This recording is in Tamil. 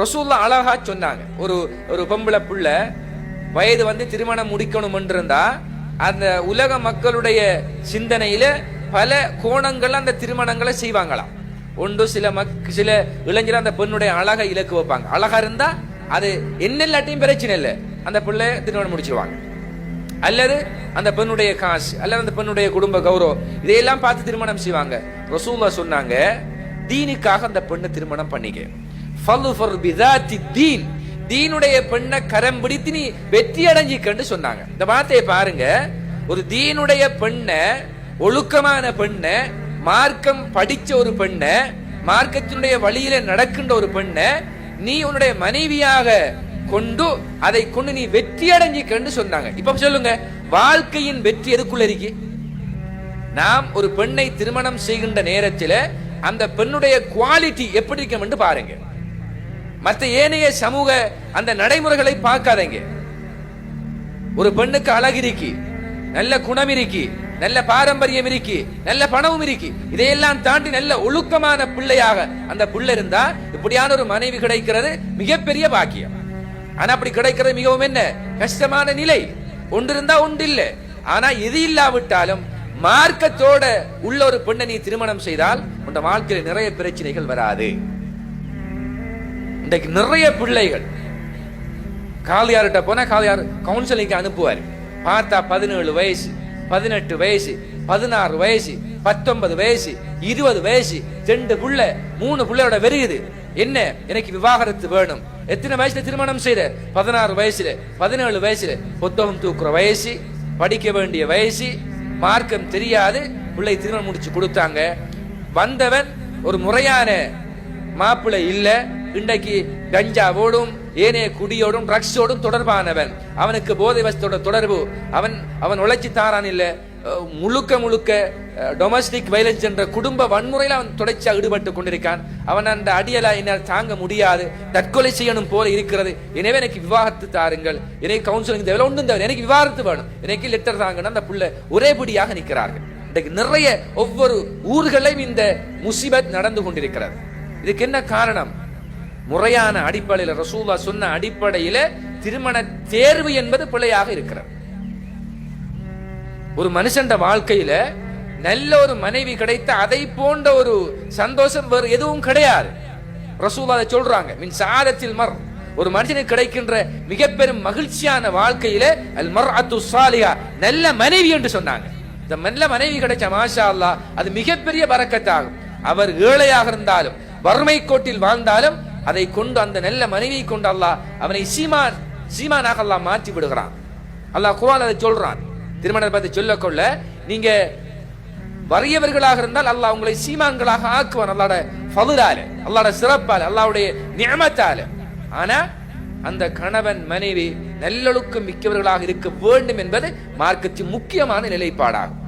ரசூலுல்லாஹ் அழகா சொன்னாங்க, ஒரு ஒரு பொம்பளை புள்ள வயது திருமணம் முடிக்கணும் என்றிருந்தா அந்த உலக மக்களுடைய சிந்தனையில பல கோணங்கள் அந்த திருமணங்களை செய்வாங்களாம். ஒன்று சில இளைஞர் அந்த பெண்ணுடைய அழகை இலக்கு வைப்பாங்க. அழகா இருந்தா அது என்ன இல்லாட்டியும் பிரச்சனை இல்லை, அந்த பிள்ளை திருமணம் முடிச்சிருவாங்க. அல்லது அந்த பெண்ணுடைய காசு அல்லது அந்த பெண்ணுடைய குடும்ப கௌரவம் இதையெல்லாம் பார்த்து திருமணம் செய்வாங்க. ரசூலுல்லாஹ் சொன்னாங்க, தீனுக்காக அந்த பெண்ணை திருமணம் பண்ணிக்க. ஃபல்ஃபர் பிதாத்தி தீன், தீனுடைய பெண்ணை கரம் பிடித்து நீ வெற்றி அடைஞ்சிக்கன்னு சொன்னாங்க. இந்த வார்த்தையை பாருங்க. ஒரு தீனுடைய பெண்ணை, ஒழுக்கமான பெண்ணை, மார்க்கம் படிச்ச ஒரு பெண்ணை, மார்க்கத்தினுடைய வழியில நடக்கின்ற ஒரு பெண்ணை நீ உன்னுடைய மனைவியாக கொண்டு அதை கொண்டு நீ வெற்றி அடைஞ்சிக்கன்னு சொன்னாங்க. இப்ப சொல்லுங்க, வாழ்க்கையின் வெற்றி எதுக்குள்ள இருக்கு? நாம் ஒரு பெண்ணை திருமணம் செய்கின்ற நேரத்தில் அந்த பெண்ணுடைய குவாலிட்டி எப்படி இருக்கும் என்று பாருங்க. மற்ற ஏனைய சமூக அந்த நடைமுறைகளை பார்க்காதீங்க. ஒரு பெண்ணுக்கு அழகு இருக்கு, நல்ல குணம் இருக்கு, நல்ல பாரம்பரியம் இருக்கு, நல்ல பணமும் இருக்கு, இதையெல்லாம் தாண்டி நல்ல ஒழுக்கமான பிள்ளையாக அந்த பிள்ளை இருந்தா இப்படியான ஒரு மனைவி கிடைக்கிறது மிகப்பெரிய பாக்கியம். ஆனா அப்படி கிடைக்கிறது மிகவும் என்ன கஷ்டமான நிலை. ஒன்று இருந்தா ஒன்று இல்லை. ஆனா இது இல்லாவிட்டாலும் மார்க்கத்தோட உள்ள ஒரு பெண்ணை நீ திருமணம் செய்தால் உன் வாழ்க்கையில் நிறைய பிரச்சனைகள் வராது. இன்றைக்கு நிறைய பிள்ளைகள் காலியார்கிட்ட போனா காலியார் கவுன்சிலிங் அனுப்புவார். பார்த்தா 17 வயசு, 18 வயசு, 16 வயசு, 19 வயசு, 20 வயசு, 2 புள்ள 3 புள்ளையோட வெறுகுது. என்ன, எனக்கு விவாகரத்து வேணும். எத்தனை வயசுல திருமணம் செய்த? 16 வயசுல, 17 வயசுல. புத்தகம் தூக்குற வயசு, படிக்க வேண்டிய வயசு, மார்க்கம் தெரியாது. பிள்ளை திருமணம் முடிச்சு கொடுத்தாங்க. வந்தவன் ஒரு முறையான மாப்பிள்ளை இல்ல. இன்றைக்கு கஞ்சாவோடும் ஏனைய குடியோடும் ட்ரக்ஸோடும் தொடர்பானவன். அவனுக்கு போதை வசத்தோட தொடர்பு. அவன் உழைச்சி தாரான் இல்ல, முழுக்க டொமஸ்டிக் வயலன்ஸ் என்ற குடும்ப வன்முறையில் அவன் தொடர்ச்சியா ஈடுபட்டு கொண்டிருக்கான். அவன் அந்த அடியலா என்னால் தாங்க முடியாது, தற்கொலை செய்யணும் போல இருக்கிறது, எனவே எனக்கு விவாகரத்து தாருங்கள், எனக்கு கவுன்சிலிங் தேவை, ஒன்றும் தேவை, எனக்கு விவாகரத்து வேணும், எனக்கு லெட்டர் தாங்கன்னு அந்த புள்ள ஒரேபடியாக நிற்கிறார்கள். இன்றைக்கு நிறைய ஒவ்வொரு ஊர்களையும் இந்த முசிபத் நடந்து கொண்டிருக்கிறது. இதுக்கு என்ன காரணம்? முறையான அடிப்படையில் ரசூலுல்லாஹ் சொன்ன அடிப்படையில திருமண தேர்வு என்பது பிழையாக இருக்கிறது. ஒரு மனுஷன் வாழ்க்கையில நல்ல ஒரு மனைவி கிடைத்த அதை போன்ற ஒரு சந்தோஷம் வேறு எதுவும் கிடையாது. ரசூலுல்லாஹ் சொல்றாங்க, மின் சாதத்தில் மர், ஒரு மனுஷனுக்கு கிடைக்கின்ற மிக பெரும் மகிழ்ச்சியான வாழ்க்கையில அல் மர்அத்து ஸாலிஹா, நல்ல மனைவி என்று சொன்னாங்க. இந்த நல்ல மனைவி கிடைச்ச மாஷா அல்லாஹ் அது மிகப்பெரிய பரக்கத்தாகும். அவர் ஏழையாக இருந்தாலும் வறுமை கோட்டில் வாழ்ந்தாலும் அதை கொண்டு அந்த நல்ல மனைவியை கொண்டு அல்லாஹ் அவனை சீமானாக அல்லாஹ் மாற்றி விடுகிறான். அல்லாஹ் குர்ஆன் அதை சொல்றான். திருமணத்தை பற்றி சொல்லக்கொள்ள நீங்க வறியவர்களாக இருந்தால் அல்லாஹ் உங்களை சீமான்களாக ஆக்குவான். அல்லாஹ்வோட ஃபதுலால, அல்லாஹ்வோட சிறப்பால, அல்லாஹ்வுடைய நிஅமத்தால. ஆனா அந்த கணவன் மனைவி நல்லொழுக்கம் மிக்கவர்களாக இருக்க வேண்டும் என்பது மார்க்கத்தின் முக்கியமான நிலைப்பாடாகும்.